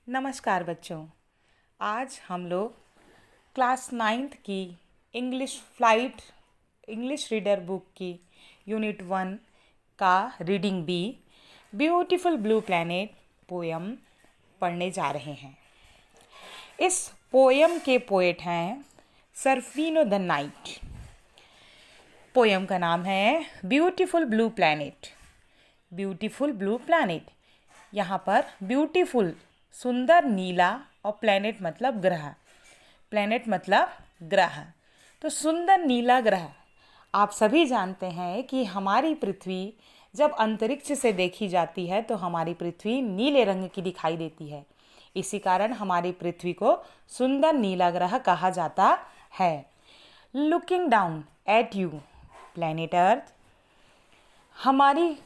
नमस्कार बच्चों। आज हम लोग क्लास 9th की इंग्लिश रीडर बुक की यूनिट 1 का reading B beautiful blue planet poem पढ़ने जा रहे हैं। इस पोयम के पोएट हैं सर्फिनो द नाइट। पोयम का नाम है beautiful blue planet. Beautiful blue planet, यहाँ पर ब्यूटीफुल सुंदर नीला और प्लैनेट मतलब ग्रह। प्लैनेट मतलब ग्रह, तो सुंदर नीला ग्रह। आप सभी जानते हैं कि हमारी पृथ्वी जब अंतरिक्ष से देखी जाती है तो हमारी पृथ्वी नीले रंग की दिखाई देती है। इसी कारण हमारी पृथ्वी को सुंदर नीला ग्रह कहा जाता है। Looking down at you planet earth, हमारी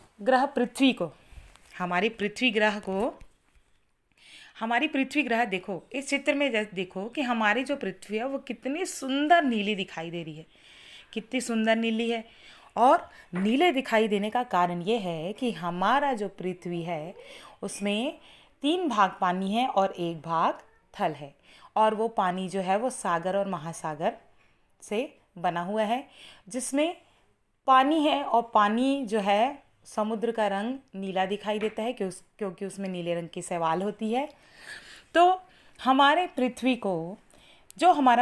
पृथ्वी ग्रह देखो, इस चित्र में जैसे देखो कि हमारी जो पृथ्वी है वो कितनी सुंदर नीली दिखाई दे रही है, कितनी सुंदर नीली है। और नीले दिखाई देने का कारण ये है कि हमारा जो पृथ्वी है उसमें 3 भाग पानी है और 1 भाग थल है। और वो पानी जो है वो सागर और महासागर से बना हुआ है, जिसमें पानी है और पानी जो है समुद्र का रंग नीला दिखाई देता है क्योंकि उसमें नीले रंग की शैवाल होती है। तो हमारा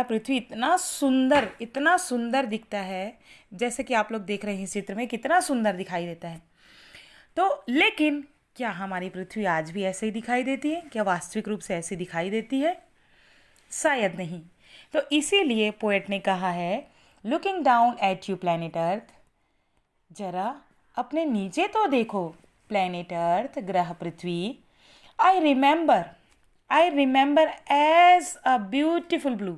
पृथ्वी इतना सुंदर दिखता है, जैसे कि आप लोग देख रहे हैं इस चित्र में कितना सुंदर दिखाई देता है। तो लेकिन क्या हमारी पृथ्वी आज भी ऐसे ही दिखाई देती है? क्या वास्तविक रूप से ऐसी दिखाई देती है? शायद नहीं। तो इसीलिए पोएट ने कहा है looking down at you planet earth, जरा अपने नीचे तो देखो प्लैनेट अर्थ ग्रह पृथ्वी। I remember as a beautiful blue,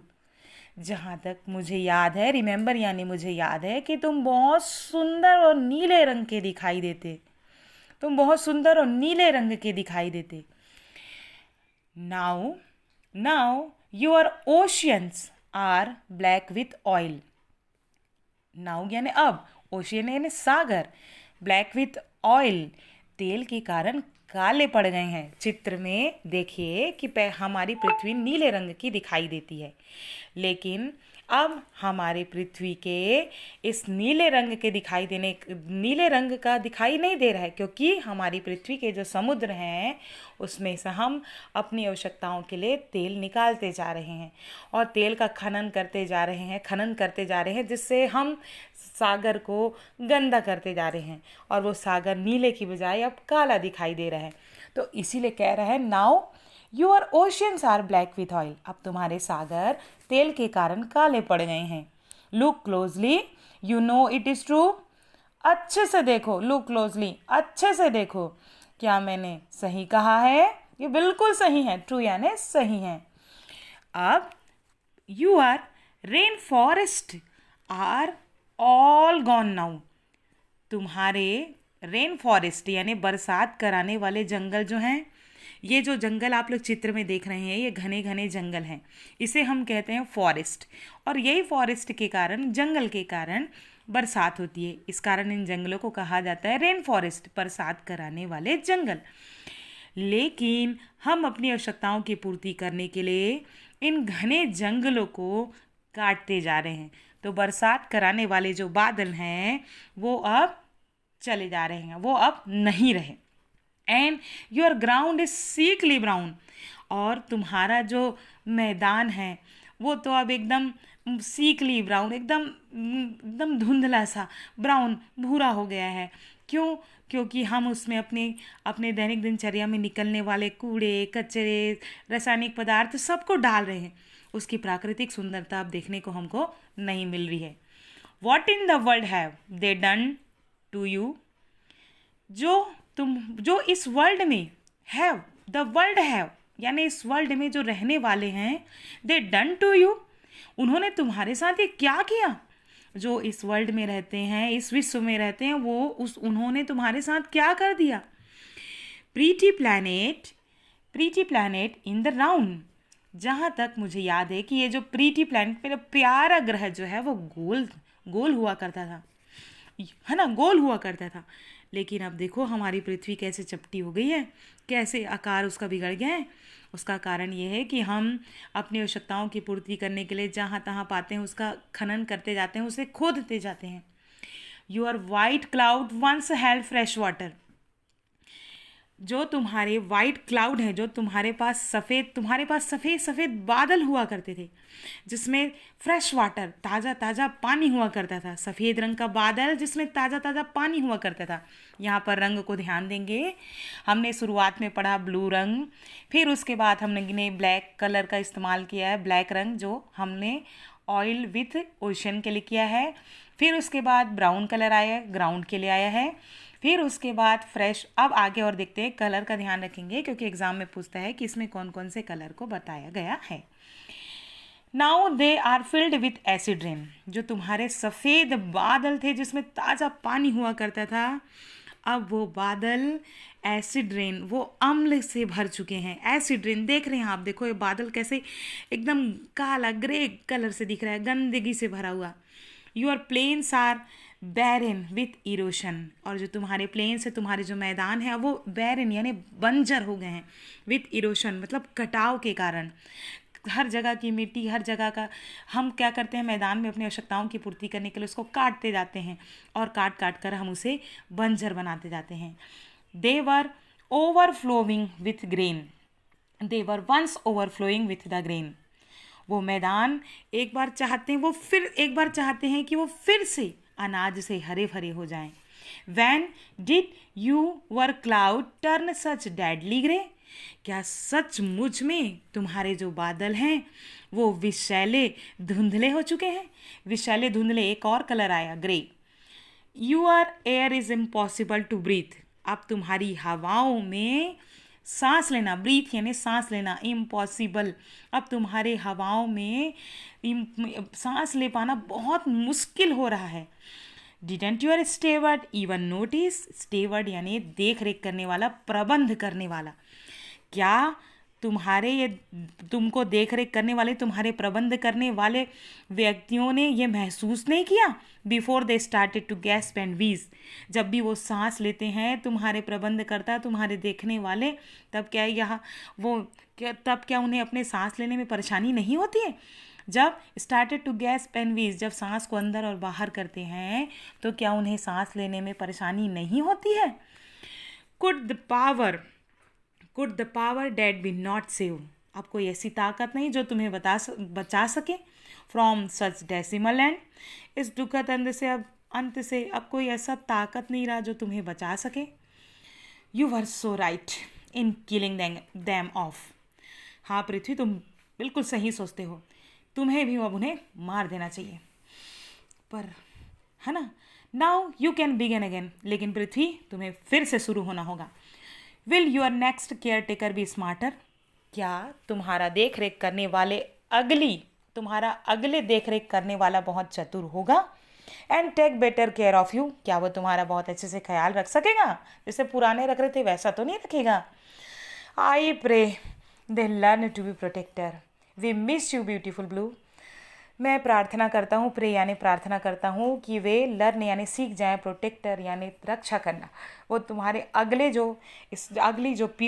जहाँ तक मुझे याद है, रिमेंबर यानी मुझे याद है कि तुम बहुत सुंदर और नीले रंग के दिखाई देते। Now your oceans are black with oil. Now यानी अब, ओशियन यानी सागर, ब्लैक विथ ऑयल तेल के कारण काले पड़ गए हैं। चित्र में देखिए कि हमारी पृथ्वी नीले रंग की दिखाई देती है, लेकिन अब हमारी पृथ्वी के इस नीले रंग का दिखाई नहीं दे रहा है, क्योंकि हमारी पृथ्वी के जो समुद्र हैं उसमें से हम अपनी आवश्यकताओं के लिए तेल निकालते जा रहे हैं और तेल का खनन करते जा रहे हैं, जिससे हम सागर को गंदा करते जा रहे हैं और वो सागर नीले की बजाय अब काला दिखाई दे रहा है। तो इसीलिए कह रहा है now your oceans are black with oil, अब तुम्हारे सागर तेल के कारण काले पड़ गए हैं। Look closely you know it is true, अच्छे से देखो। लुक क्लोजली, अच्छे से देखो, क्या मैंने सही कहा है? ये बिल्कुल सही है। ट्रू यानी सही है। अब your rain forest are all gone now, तुम्हारे रेन फॉरेस्ट यानी बरसात कराने वाले जंगल जो हैं, ये जो जंगल आप लोग चित्र में देख रहे हैं ये घने घने जंगल हैं, इसे हम कहते हैं फॉरेस्ट। और यही फॉरेस्ट के कारण, जंगल के कारण बरसात होती है। इस कारण इन जंगलों को कहा जाता है रेन फॉरेस्ट, बरसात कराने वाले जंगल। लेकिन हम अपनी आवश्यकताओं की पूर्ति करने के लिए इन घने जंगलों को काटते जा रहे हैं, तो बरसात कराने वाले जो बादल हैं वो अब चले जा रहे हैं, वो अब नहीं रहे। And your ground is sickly brown, और तुम्हारा जो मैदान है वो तो अब एकदम सीकली ब्राउन, एकदम धुंधला सा ब्राउन, भूरा हो गया है। क्यों? क्योंकि हम उसमें अपने दैनिक दिनचर्या में निकलने वाले कूड़े कचरे, रासायनिक पदार्थ सबको डाल रहे हैं। उसकी प्राकृतिक सुंदरता अब देखने को हमको नहीं मिल रही है। What in the world have they done to you, जो इस वर्ल्ड में हैव, द वर्ल्ड हैव यानी इस वर्ल्ड में जो रहने वाले हैं, दे डन टू यू, उन्होंने तुम्हारे साथ ये क्या किया? जो इस वर्ल्ड में रहते हैं, इस विश्व में रहते हैं, उन्होंने तुम्हारे साथ क्या कर दिया? Pretty planet in the round, जहाँ तक मुझे याद है कि ये जो प्रीटी प्लैनेट, मेरा प्यारा ग्रह जो है वो गोल हुआ करता था, है ना, गोल हुआ करता था। लेकिन अब देखो हमारी पृथ्वी कैसे चपटी हो गई है, कैसे आकार उसका बिगड़ गया है। उसका कारण ये है कि हम अपनी आवश्यकताओं की पूर्ति करने के लिए जहाँ तहाँ पाते हैं उसका खनन करते जाते हैं, उसे खोदते जाते हैं। Your white cloud once held fresh water. जो तुम्हारे वाइट क्लाउड है, जो तुम्हारे पास सफ़ेद सफ़ेद बादल हुआ करते थे, जिसमें फ्रेश वाटर, ताज़ा ताज़ा पानी हुआ करता था। सफ़ेद रंग का बादल जिसमें ताज़ा ताज़ा पानी हुआ करता था। यहाँ पर रंग को ध्यान देंगे, हमने शुरुआत में पढ़ा ब्लू रंग, फिर उसके बाद हमने ब्लैक कलर का इस्तेमाल किया है, ब्लैक रंग जो हमने ऑयल विथ ओशन के लिए किया है। फिर उसके बाद ब्राउन कलर आया है, ग्राउंड के लिए आया है। फिर उसके बाद फ्रेश। अब आगे और देखते हैं, कलर का ध्यान रखेंगे क्योंकि एग्जाम में पूछता है कि इसमें कौन कौन से कलर को बताया गया है। Now they are filled with acid rain. जो तुम्हारे सफ़ेद बादल थे जिसमें ताज़ा पानी हुआ करता था, अब वो बादल एसिड रेन, वो अम्ल से भर चुके हैं। एसिड रेन देख रहे हैं आप, देखो ये बादल कैसे एकदम काला ग्रे कलर से दिख रहा है, गंदगी से भरा हुआ। Your plains are barren with erosion. और जो तुम्हारे प्लेन्स है, तुम्हारे जो मैदान है, वो बैरन यानी बंजर हो गए हैं। विथ इरोशन मतलब कटाव के कारण। हर जगह की मिट्टी, हर जगह का, हम क्या करते हैं मैदान में अपनी आवश्यकताओं की पूर्ति करने के लिए उसको काटते जाते हैं और काट काट कर हम उसे बंजर बनाते जाते हैं। They were overflowing with grain. They were once overflowing with the grain. वो मैदान एक बार चाहते हैं कि वो फिर से अनाज से हरे भरे हो जाएं। When did you were cloud turn such deadly grey. क्या सचमुच में तुम्हारे जो बादल हैं वो विषैले धुंधले हो चुके हैं। विषैले धुंधले, एक और कलर आया grey. Your air is impossible to breathe. अब तुम्हारी हवाओं में सांस लेना, ब्रीथ यानी सांस लेना, इम्पॉसिबल, अब तुम्हारे हवाओं में सांस ले पाना बहुत मुश्किल हो रहा है। Didn't your steward even notice. Steward यानी देख रेख करने वाला, प्रबंध करने वाला। क्या तुमको देख रेख करने वाले, तुम्हारे प्रबंध करने वाले व्यक्तियों ने ये महसूस नहीं किया before they started to gasp and wheeze. जब भी वो सांस लेते हैं, तुम्हारे प्रबंधकर्ता, तुम्हारे देखने वाले, तब क्या उन्हें अपने सांस लेने में परेशानी नहीं होती है। जब started to gasp and wheeze, जब सांस को अंदर और बाहर करते हैं तो क्या उन्हें सांस लेने में परेशानी नहीं होती है। Could the power dead be not save. अब कोई ऐसी ताकत नहीं जो तुम्हें बचा सके फ्रॉम सच डेसिमल एंड। इस दुखद अंत से अब कोई ऐसा ताकत नहीं रहा जो तुम्हें बचा सके। You were so right in killing them of. हाँ पृथ्वी, तुम बिल्कुल सही सोचते हो, तुम्हें भी अब उन्हें मार देना चाहिए, पर है ना। Now you can begin again. लेकिन पृथ्वी, तुम्हें फिर से शुरू होना होगा। Will your next care taker be smarter. क्या तुम्हारा अगले देख रेख करने वाला बहुत चतुर होगा। And take better care of you. क्या वो तुम्हारा बहुत अच्छे से ख्याल रख सकेगा, जैसे पुराने रख रहे थे वैसा तो नहीं रखेगा। I pray they learn to be protector. We miss you beautiful blue. मैं प्रार्थना करता हूँ, प्रे यानी प्रार्थना करता हूँ कि वे लर्न यानी सीख जाएं, प्रोटेक्टर यानी रक्षा करना। वो तुम्हारे अगली जो